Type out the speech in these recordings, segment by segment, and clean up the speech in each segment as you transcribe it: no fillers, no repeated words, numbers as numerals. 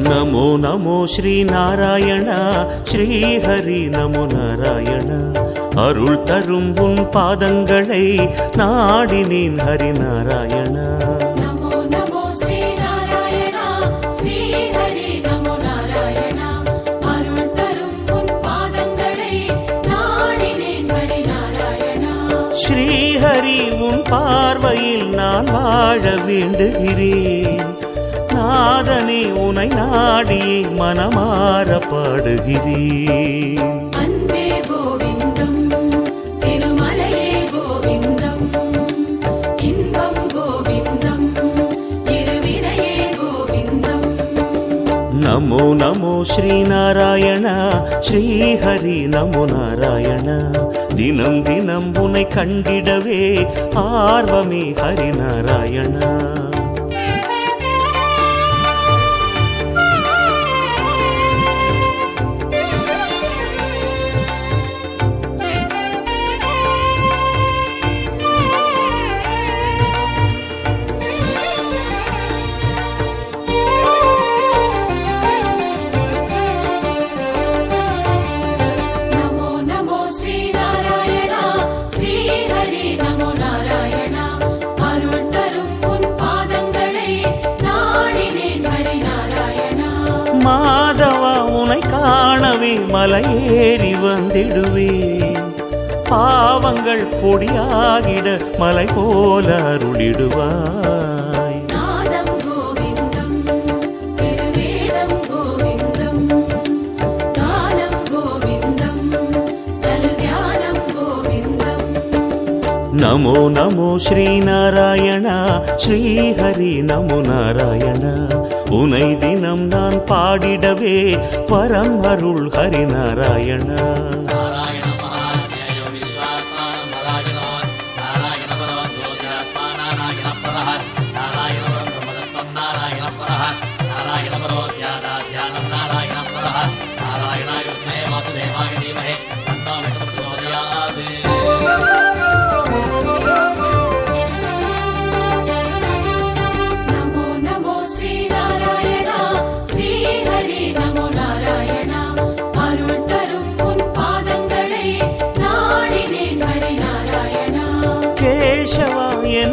नमो नमो श्री नारायण श्री हरि नमो नारायण अरुள் தரும் உன் பாதங்களை நாடினேன் ஹரி நாராயண. நமோ நமோ ஸ்ரீ நாராயணா ஸ்ரீ ஹரி நமோ நாராயணா அருள் தரும் உன் பாதங்களை நாடினேன் ஹரி நாராயணா. ஸ்ரீ ஹரி உன் பார்வையில் நான் வாழ வேண்டுகிறேன். நாதனே உனை நாடியே மனமாற பாடுகிறேன். அன்பே கோவிந்தம் திருமலையே கோவிந்தம் இன்பம் கோவிந்தம் இருவினையே கோவிந்தம். நமோ நமோ ஸ்ரீ நாராயண ஸ்ரீ ஹரி நமோ நாராயண தினம் தினம் உனை கண்டிடவே ஆர்வமே ஹரி நாராயண. மாதவா உனை காணவே மலையேறி வந்திடுவேன். பாவங்கள் பொடியாகிட மலை போல அருளிடுவாய். நாதம் கோவிந்தம் திருவேதம் கோவிந்தம் காலம் கோவிந்தம் கல்யாணம் கோவிந்தம். நமோ நமோ ஸ்ரீ நாராயண ஸ்ரீ ஹரி நமோ நாராயண உனை தினம் நான் பாடிடவே பரம் அருள் ஹரி நாராயண.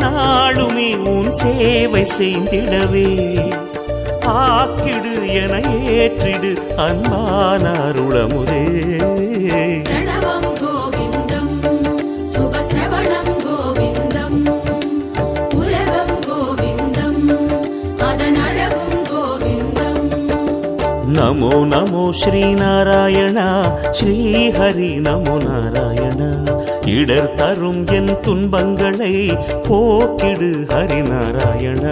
நாளுமே உன் சேவை செய்திடவே ஆக்கிடு என ஏற்றிடு அன்பான அருளமுதே. பிரணவம் கோவிந்தம் சுபஸ்ரவணம் கோவிந்தம் உலகம் கோவிந்தம் அதன் அழகும் கோவிந்தம். நமோ நமோ ஸ்ரீ நாராயண ஸ்ரீ ஹரி நமோ நாராயண இடர் தரும் என் துன்பங்களை போக்கிடு ஹரி நாராயண.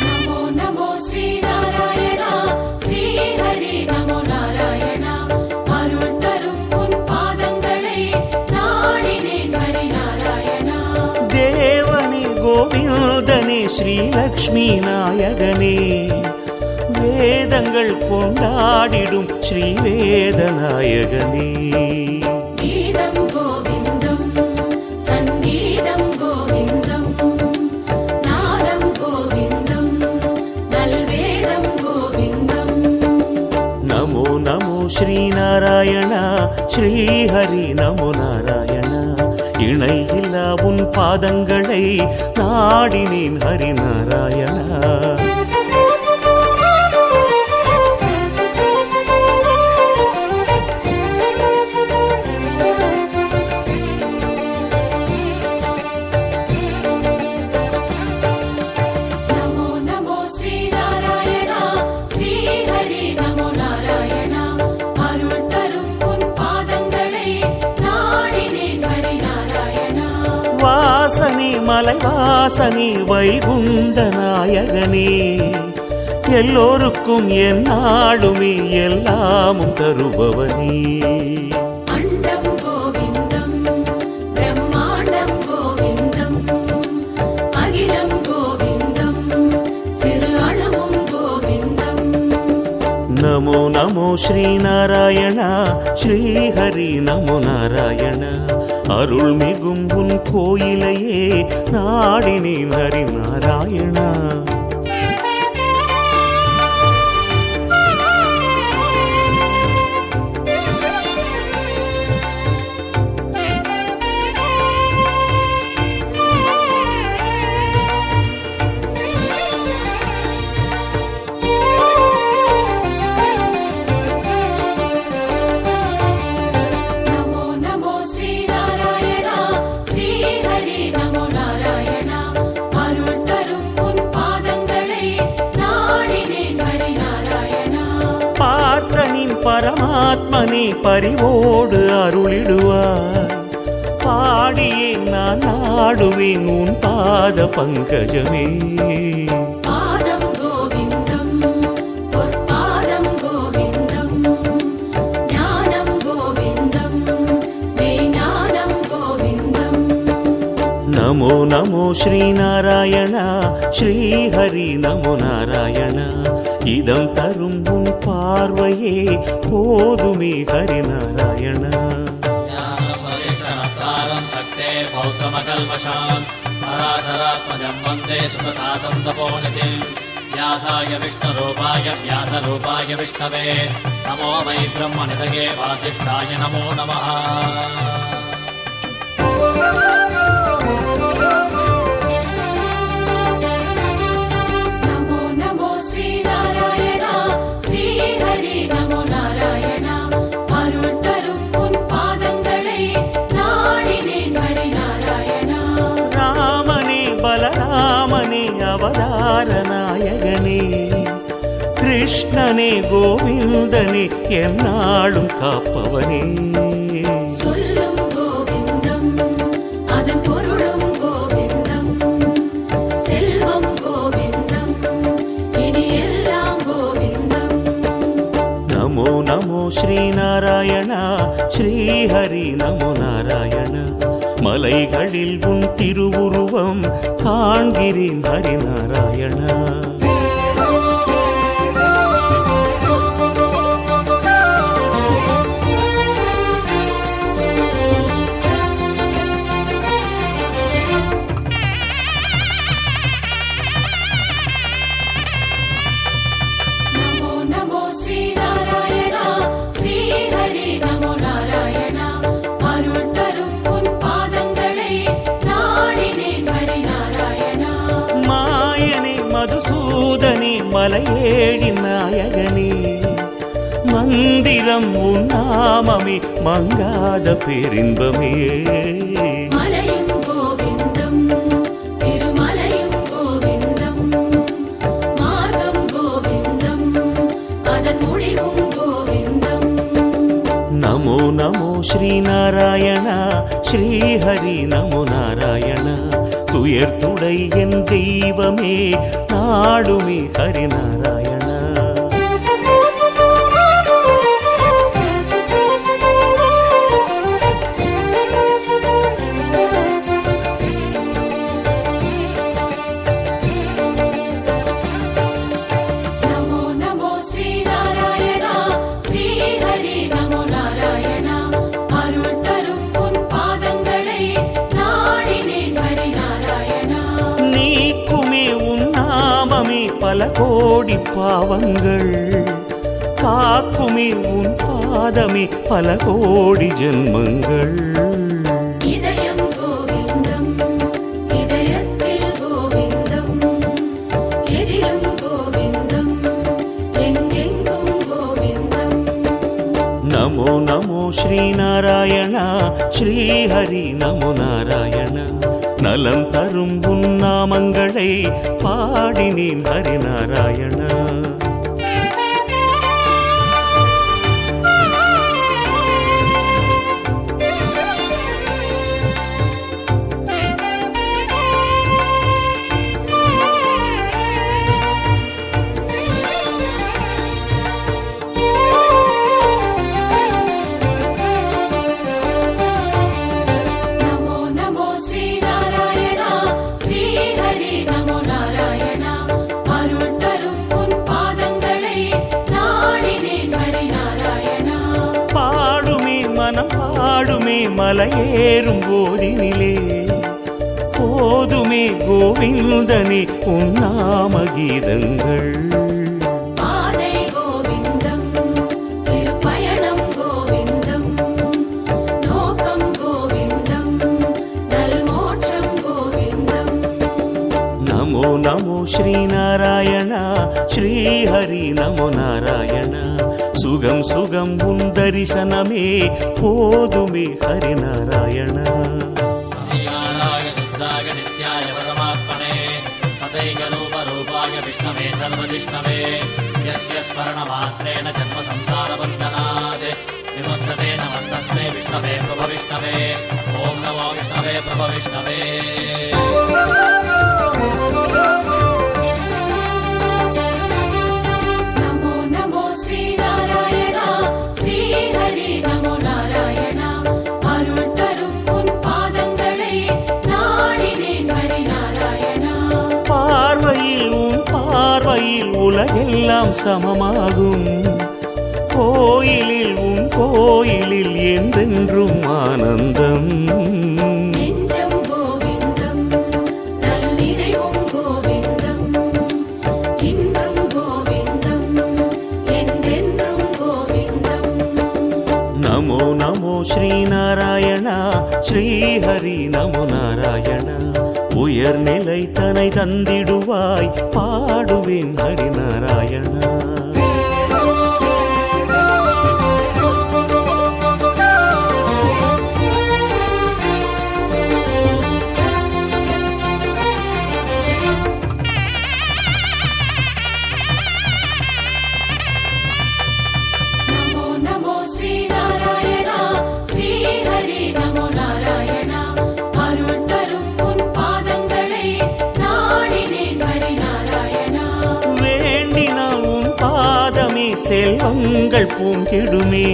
நமோ நமோ ஸ்ரீ நாராயணா ஸ்ரீ ஹரி நமோ நாராயணா அருள் தரும் உன் பாதங்களை நாடினேன் ஹரி நாராயணா. தேவனே கோவிந்தனே ஸ்ரீ லக்ஷ்மி நாயகனே வேதங்கள் கொண்டாடிடும் ஸ்ரீ வேதநாயகனே. கீதம் கோவிந்தம் சங்கீதம் கோவிந்தம் நாதம் கோவிந்தம் நல்வேதம் கோவிந்தம். நமோ நமோ ஸ்ரீ நாராயண ஸ்ரீ ஹரி நமோ நாராயண இணையில்லா உன் பாதங்களை நாடினேன் ஹரி நாராயண. நமோ நமோ ஸ்ரீ நாராயணா ஸ்ரீ ஹரி நமோ நாராயணா அருள் தரும் உன் பாதங்களை நாடினேன் ஹரி நாராயணா. மலைவாசனே வைகுண்ட நாயகனே எல்லோருக்கும் என்னாலுமே எல்லாமும் தருபவனே அண்டம் கோவிந்தம் பிரம்மாண்டம் கோவிந்தம் அகிலம் கோவிந்தம் சிறு அணுவும் கோவிந்தம் நமோ நமோ ஸ்ரீநாராயண ஸ்ரீஹரி நமோ நாராயண அருள் மிகும் உன் கோயிலையே நாடினேன் ஹரி நாராயணா நமோ நமோ ஸ்ரீநாராயணா ஸ்ரீஹரி நமோ நாராயணா அருள் தரும் உன் பாதங்களை நாடினேன் ஹரி நாராயணா பார்த்தனின் பரமாத்மனே பரிவோடு அருளிடுவார் பாடியே நான் நாடுவேன் உன் பாத பங்கஜமே பாதம் கோவிந்தம் பொற்பாதம் கோவிந்தம் ஞானம் கோவிந்தம் மெய்ஞானம் கோவிந்தம் நமோ நமோ ஸ்ரீநாராயண ஸ்ரீஹரி நமோ நாராயண இதம் தரும் உன் பார்வையே போதுமே ஹரி நாராயண शक्ते भौत्रमकल्मषान् पराशरात्मजं वन्दे सुततातं तपोनिधिं व्यासाय विष्णुरूपाय व्यासरूपाय विष्णवे नमो वै ब्रह्मनिधये वासिष्ठाय नमो नमः நமோ நமோ ஸ்ரீநாராயணா ஸ்ரீஹரி நமோ நாராயணா அருள் தரும் உன் பாதங்களை நாடினேன் ஹரி நாராயணா ராமனே பலராமனே அவதார நாயகனே கிருஷ்ணனே கோவிந்தனே எந்நாளும் காப்பவனே சொல்லும் கோவிந்தம் அதன் பொருளும் கோவிந்தம் செல்வம் கோவிந்தம் இனி எல்லாம் கோவிந்தம் நமோ நமோ ஸ்ரீநாராயண ஸ்ரீஹரி நமோ நாராயண மலைகளில் உன் திருவுருவம் காண்கிறேன் ஹரி நாராயணா நமோ நமோ ஸ்ரீநாராயணா ஸ்ரீஹரி நமோ நாராயணா அருள் தரும் உன் பாதங்களை நாடினேன் ஹரி நாராயணா மாயனே மதுசூதனே மலையேழி நாயகனே மந்திரம் உன் நாமமே மங்காத பேரின்பமே மலையும் கோவிந்தம் திருமலையும் கோவிந்தம் மார்க்கம் கோவிந்தம் அதன் முடிவும் கோவிந்தம் நமோ நமோ ஸ்ரீநாராயண ஸ்ரீஹரி நமோ நாராயண துயர் துடை என் தெய்வமே நாடுமே ஹரி நாராயண நமோ நமோ ஸ்ரீநாராயணா ஸ்ரீஹரி நமோ நாராயணா அருள் தரும் உன் பாதங்களை நாடினேன் ஹரி நாராயணா நீக்குமே உன் நாமமே பல கோடி பாவங்கள் காக்குமே உன் பாதமே பல கோடி ஜென்மங்கள் இதயம் கோவிந்தம் இதயத்தில் கோவிந்தம் எதிலும் கோவிந்தம் எங்கெங்கும் கோவிந்தம் நமோ நமோ ஸ்ரீநாராயண ஸ்ரீஹரி நமோ நாராயண நலம் தரும் உன் நாமங்களை பாடினேன் ஹரி நாராயண மலையேறும் போதினிலே போதுமே கோவிந்தனே உன் நாம கீதங்கள். பாதை கோவிந்தம், திருப்பயணம் கோவிந்தம், நோக்கம் கோவிந்தம், நல்மோட்சம் கோவிந்தம். நமோ நமோ ஸ்ரீநாராயண ஸ்ரீஹரி நமோ நாராயண. சுகம் சுகம் உன் தரிசனமே போதுமே ஹரிநாராயண. கல்யாணாய சுத்தாய நித்யாய பரமாத்மனே சதைகரூபரூபாய விஷ்ணவே சர்வதிஷ்ணவே யஸ்ய ஸ்மரணமாத்ரேண ஜன்ம சம்சாரபந்தனாத் விமுச்யதே நமஸ்தஸ்மை விஷ்ணவே பிரபவிஷ்ணவே. ஓம் நமோ விஷ்ணவே பிரபவிஷ்ணவே. நமோ நமோ ஸ்ரீநாராயணா ஸ்ரீஹரி நமோ நாராயணா. அருள் தரும் உன் பாதங்களை நாடினேன் ஹரிநாராயணா. பார்வையில் உன் பார்வையில் உலகெல்லாம் சமமாகும். கோயிலில் உன் கோயிலில் என்றென்றும் ஆனந்தம். நெஞ்சம் கோவிந்தம், நல்லிறைவும் கோவிந்தம், இன்றும் கோவிந்தம், என்றென்றும் கோவிந்தம். நமோ நமோ ஸ்ரீநாராயண ஸ்ரீஹரி நமோ நாராயண. உயர்நிலை தனை தந்திடுவாய் பாடுவேன் ஹரிநாராயண. நமோ நமோ ஸ்ரீநாராயணா ஸ்ரீஹரி நமோ நாராயணா. அருள் தரும் உன் பாதங்களை நாடினேன் ஹரிநாராயணா. வேண்டினால் உன் பாதமே செல்வங்கள் பூங்கிடுமே.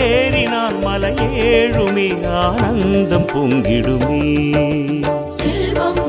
ஏறினால் மலை ஏழுமே ஆனந்தம் பொங்கிடுமே. செல்வம்